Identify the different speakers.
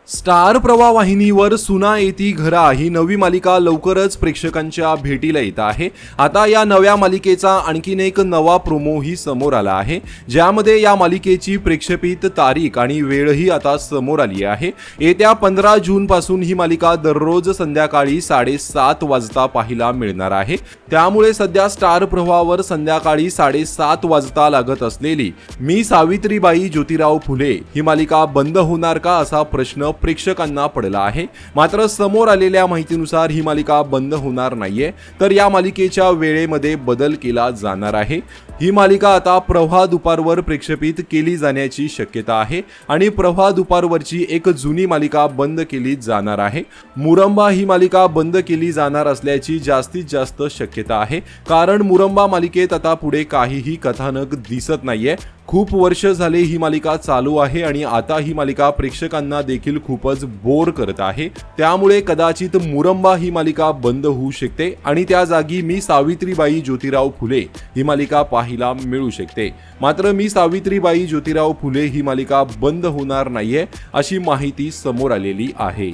Speaker 1: Star प्रवाह वाहिनीवर सुना येती घरा ही नवी मालिका लवकरच प्रेक्षकांच्या भेटीला येत आहे। आता या नव्या मालिकेचा आणखीन एक नवा प्रोमोही समोर आला आहे, ज्यामध्ये या मालिकेची प्रेक्षेपित तारीख आणि वेळही आता समोर आली आहे। येत्या 15 जून पासून ही मालिका दररोज संध्याकाळी 7:30 वाजता पाहायला मिळणार आहे। त्यामुळे सध्या स्टार प्रवाहावर संध्याकाळी 7:30 वाजता लागत असलेली मी सावित्रीबाई ज्योतिराव फुले ही मालिका बंद होणार का असा प्रश्न प्रेक्षकांना पडला आहे। मात्र समोर आलेल्या माहितीनुसार ही मालिका बंद होणार नाहीये, तर या मालिकेच्या वेळेमध्ये बदल केला जाणार आहे। ही मालिका आता प्रवाह दुपारवर प्रेक्षेपित केली जाण्याची शक्यता आहे आणि प्रवाह दुपारवरची एक जुनी मालिका बंद केली जाणार आहे। मुरंबा ही मालिका बंद केली जाणार असल्याची जास्तीत जास्त शक्यता आहे, कारण मुरंबा मालिकेत आता पुढे काहीही कथानक दिसत नाहीये। खूप वर्ष झाले ही मालिका चालू आहे आणि आता ही मालिका प्रेक्षकांना देखील खूपच बोर करत आहे। त्यामुळे कदाचित मुरंबा ही मालिका बंद होऊ शकते आणि त्या जागी मी सावित्रीबाई ज्योतिराव फुले ही मालिका पाहायला मिळू शकते। मात्र मी सावित्रीबाई ज्योतिराव फुले ही मालिका बंद होणार नाहीये अशी माहिती समोर आलेली आहे।